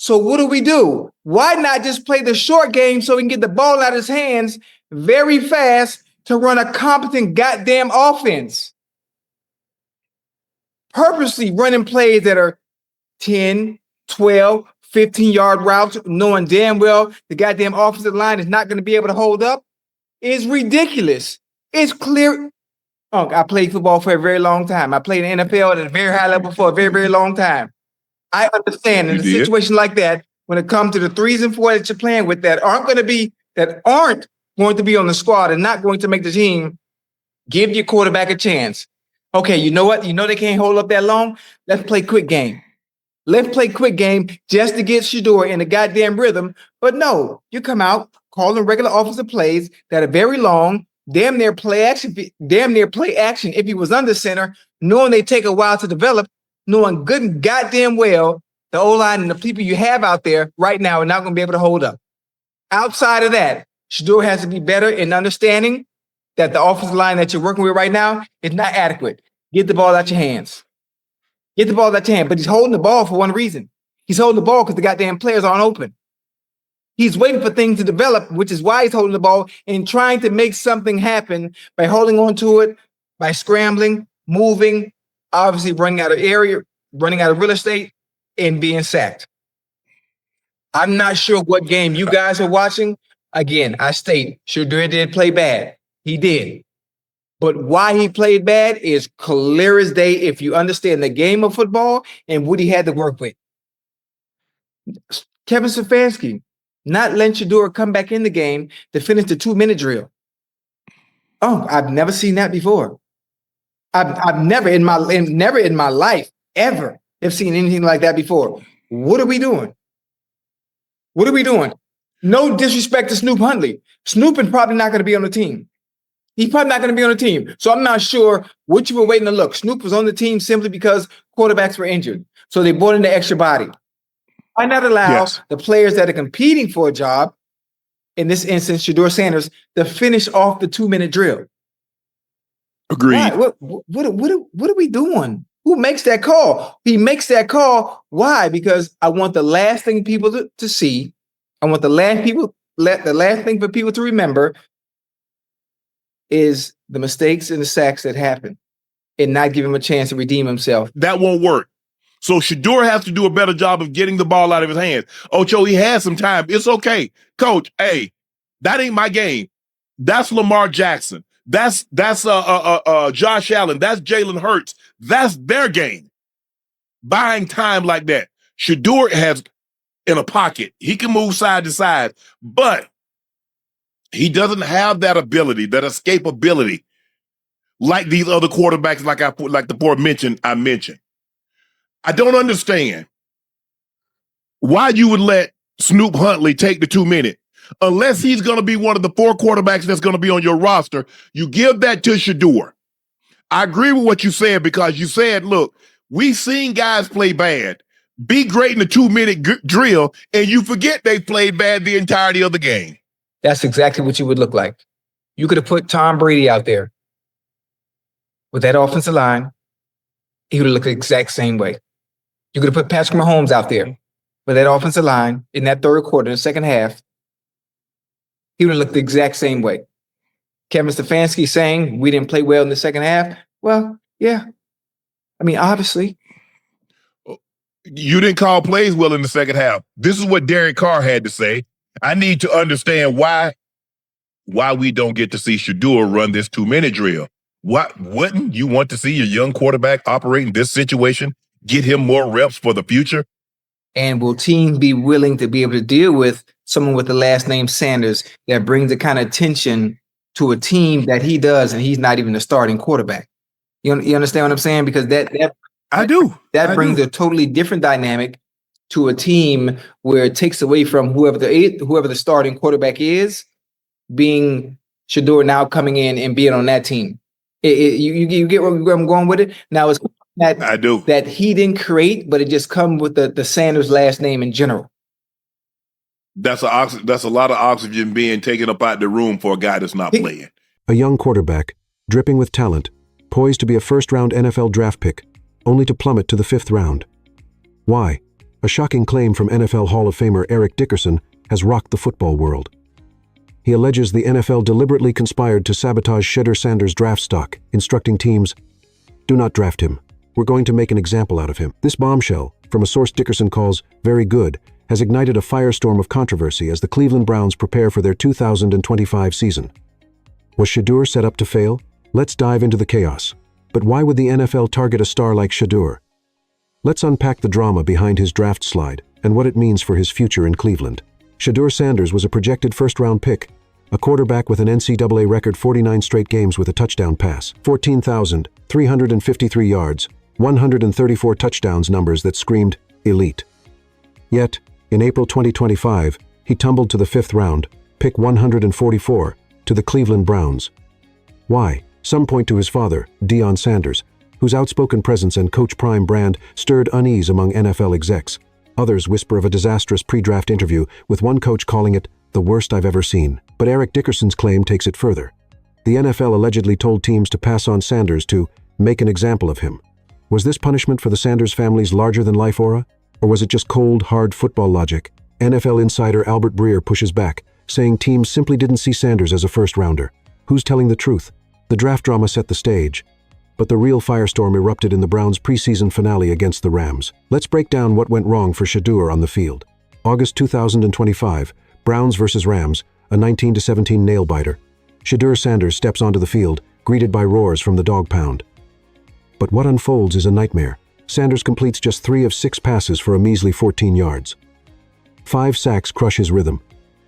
So what do? Why not just play the short game so we can get the ball out of his hands very fast to run a competent goddamn offense? Purposely running plays that are 10, 12, 15-yard routes, knowing damn well the goddamn offensive line is not going to be able to hold up, is ridiculous. It's clear. Oh, I played football for a very long time. I played in the NFL at a very high level for a very, very long time. I understand in a situation like that, when it comes to the 3s and 4s that you're playing with that aren't going to be on the squad and not going to make the team, give your quarterback a chance. Okay, you know what? You know they can't hold up that long? Let's play quick game. Let's play quick game just to get Shedeur in the goddamn rhythm. But no, you come out calling regular offensive plays that are very long, damn near play action if he was under center, knowing they take a while to develop, knowing good and goddamn well the O-line and the people you have out there right now are not going to be able to hold up. Outside of that, Shedeur has to be better in understanding that the offensive line that you're working with right now is not adequate. Get the ball out your hands. Get the ball out your hand. But he's holding the ball for one reason. He's holding the ball because the goddamn players aren't open. He's waiting for things to develop, which is why he's holding the ball and trying to make something happen by holding on to it, by scrambling, moving, obviously running out of area, running out of real estate, and being sacked. I'm not sure what game you guys are watching. Again, I state, Shedeur did play bad. He did. But why he played bad is clear as day if you understand the game of football and what he had to work with. Kevin Stefanski not letting Shedeur come back in the game to finish the 2-minute drill. Oh, I've never seen that before. I've never in my life ever have seen anything like that before. What are we doing? What are we doing? No disrespect to Snoop Huntley. Snoop is probably not going to be on the team. He's probably not going to be on the team. So I'm not sure what you were waiting to look. Snoop was on the team simply because quarterbacks were injured. So they brought in the extra body. Why not allow the players that are competing for a job, in this instance, Shedeur Sanders, to finish off the 2-minute drill? Agreed. Why? What are we doing? Who makes that call? He makes that call. Why? Because I want the last thing people to see. I want the last thing for people to remember is the mistakes and the sacks that happen and not give him a chance to redeem himself. That won't work. So Shedeur has to do a better job of getting the ball out of his hands. Ocho, he has some time. It's okay. Coach, hey, that ain't my game. That's Lamar Jackson. That's Josh Allen. That's Jalen Hurts. That's their game. Buying time like that. Shedeur has in a pocket. He can move side to side, but he doesn't have that ability, that escapability, like these other quarterbacks, like I mentioned. I don't understand why you would let Snoop Huntley take the 2-minute. Unless he's going to be one of the 4 quarterbacks that's going to be on your roster, you give that to Shedeur. I agree with what you said because you said, look, we've seen guys play bad, be great in the 2-minute drill, and you forget they played bad the entirety of the game. That's exactly what you would look like. You could have put Tom Brady out there with that offensive line. He would have looked the exact same way. You could have put Patrick Mahomes out there with that offensive line in that third quarter, the second half. He would have looked the exact same way. Kevin Stefanski saying we didn't play well in the second half. Well, yeah. I mean, obviously. You didn't call plays well in the second half. This is what Derek Carr had to say. I need to understand why we don't get to see Shedeur run this 2-minute drill. Wouldn't you want to see your young quarterback operate in this situation, get him more reps for the future? And will teams be willing to be able to deal with someone with the last name Sanders that brings the kind of attention to a team that he does, and he's not even the starting quarterback? You understand what I'm saying? Because I do. That brings a totally different dynamic to a team where it takes away from whoever the starting quarterback is, being Shedeur now coming in and being on that team. You get where I'm going with it? Now it's that I do. That he didn't create, but it just comes with the Sanders last name in general. That's a lot of oxygen being taken up out the room for a guy that's not playing. A young quarterback, dripping with talent, poised to be a first-round NFL draft pick, only to plummet to the 5th round. Why? A shocking claim from NFL Hall of Famer Eric Dickerson has rocked the football world. He alleges the NFL deliberately conspired to sabotage Shedeur Sanders' draft stock, instructing teams, "Do not draft him. We're going to make an example out of him." This bombshell, from a source Dickerson calls very good, has ignited a firestorm of controversy as the Cleveland Browns prepare for their 2025 season. Was Shedeur set up to fail? Let's dive into the chaos. But why would the NFL target a star like Shedeur? Let's unpack the drama behind his draft slide and what it means for his future in Cleveland. Shedeur Sanders was a projected first-round pick, a quarterback with an NCAA record 49 straight games with a touchdown pass, 14,353 yards, 134 touchdowns, numbers that screamed elite. Yet, in April 2025, he tumbled to the 5th round, pick 144, to the Cleveland Browns. Why? Some point to his father, Deion Sanders, whose outspoken presence and Coach Prime brand stirred unease among NFL execs. Others whisper of a disastrous pre-draft interview, with one coach calling it the worst I've ever seen. But Eric Dickerson's claim takes it further. The NFL allegedly told teams to pass on Sanders to make an example of him. Was this punishment for the Sanders family's larger-than-life aura? Or was it just cold, hard football logic? NFL insider Albert Breer pushes back, saying teams simply didn't see Sanders as a first-rounder. Who's telling the truth? The draft drama set the stage, but the real firestorm erupted in the Browns' preseason finale against the Rams. Let's break down what went wrong for Shedeur on the field. August 2025, Browns vs. Rams, a 19-17 nail-biter. Shedeur Sanders steps onto the field, greeted by roars from the dog pound. But what unfolds is a nightmare. Sanders completes just 3 of 6 passes for a measly 14 yards. 5 sacks crush his rhythm.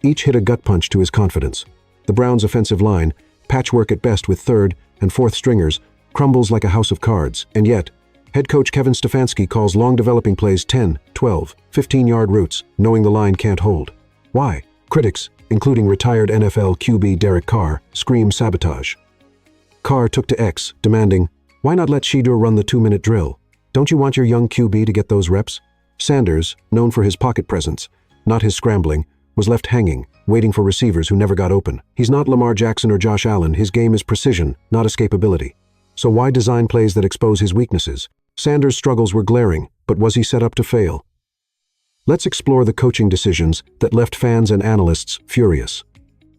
Each hit a gut punch to his confidence. The Browns' offensive line, patchwork at best with 3rd and 4th stringers, crumbles like a house of cards. And yet, head coach Kevin Stefanski calls long developing plays 10, 12, 15-yard routes, knowing the line can't hold. Why? Critics, including retired NFL QB Derek Carr, scream sabotage. Carr took to X, demanding, "Why not let Shedeur run the 2-minute drill? Don't you want your young QB to get those reps?" Sanders, known for his pocket presence, not his scrambling, was left hanging, waiting for receivers who never got open. He's not Lamar Jackson or Josh Allen. His game is precision, not escapability. So why design plays that expose his weaknesses? Sanders' struggles were glaring, but was he set up to fail? Let's explore the coaching decisions that left fans and analysts furious.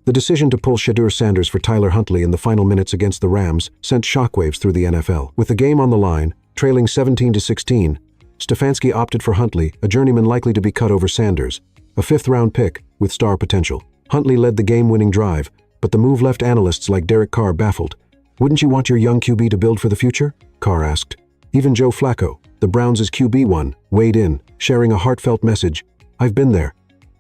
The decision to pull Shedeur Sanders for Tyler Huntley in the final minutes against the Rams sent shockwaves through the NFL. With the game on the line, trailing 17-16, Stefanski opted for Huntley, a journeyman likely to be cut over Sanders, a 5th-round pick with star potential. Huntley led the game-winning drive, but the move left analysts like Derek Carr baffled. "Wouldn't you want your young QB to build for the future?" Carr asked. Even Joe Flacco, the Browns' QB1, weighed in, sharing a heartfelt message. "I've been there.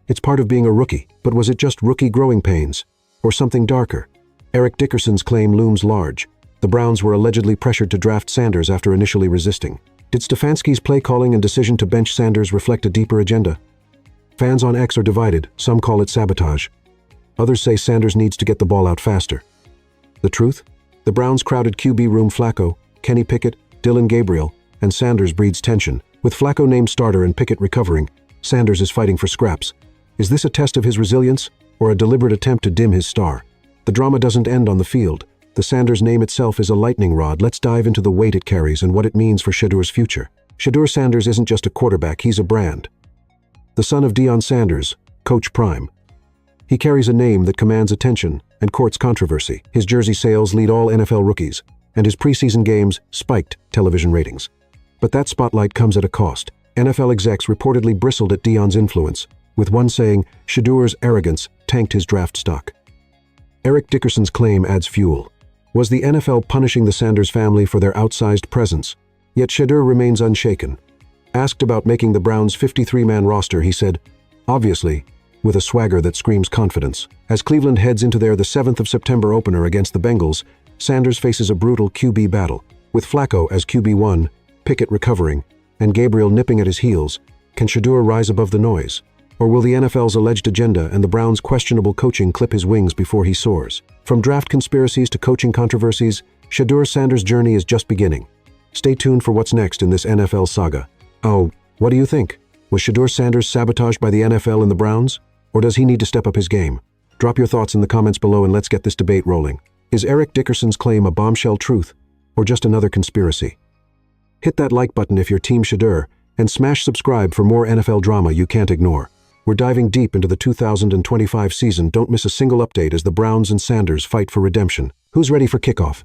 It's part of being a rookie, but was it just rookie growing pains? Or something darker?" Eric Dickerson's claim looms large. The Browns were allegedly pressured to draft Sanders after initially resisting. Did Stefanski's play calling and decision to bench Sanders reflect a deeper agenda? Fans on X are divided. Some call it sabotage. Others say Sanders needs to get the ball out faster. The truth? The Browns' crowded QB room Flacco, Kenny Pickett, Dylan Gabriel, and Sanders breeds tension. With Flacco named starter and Pickett recovering, Sanders is fighting for scraps. Is this a test of his resilience, or a deliberate attempt to dim his star? The drama doesn't end on the field. The Sanders name itself is a lightning rod. Let's dive into the weight it carries and what it means for Shedeur's future. Shedeur Sanders isn't just a quarterback, he's a brand. The son of Deion Sanders, Coach Prime. He carries a name that commands attention and courts controversy. His jersey sales lead all NFL rookies, and his preseason games spiked television ratings. But that spotlight comes at a cost. NFL execs reportedly bristled at Deion's influence, with one saying Shedeur's arrogance tanked his draft stock. Eric Dickerson's claim adds fuel. Was the NFL punishing the Sanders family for their outsized presence? Yet Shedeur remains unshaken. Asked about making the Browns' 53-man roster, he said, "Obviously," with a swagger that screams confidence. As Cleveland heads into their 7th of September opener against the Bengals, Sanders faces a brutal QB battle. With Flacco as QB1, Pickett recovering, and Gabriel nipping at his heels, can Shedeur rise above the noise? Or will the NFL's alleged agenda and the Browns' questionable coaching clip his wings before he soars? From draft conspiracies to coaching controversies, Shedeur Sanders' journey is just beginning. Stay tuned for what's next in this NFL saga. Oh, what do you think? Was Shedeur Sanders sabotaged by the NFL and the Browns? Or does he need to step up his game? Drop your thoughts in the comments below and let's get this debate rolling. Is Eric Dickerson's claim a bombshell truth, or just another conspiracy? Hit that like button if you're Team Shedeur, And smash subscribe for more NFL drama you can't ignore. We're diving deep into the 2025 season. Don't miss a single update as the Browns and Sanders fight for redemption. Who's ready for kickoff?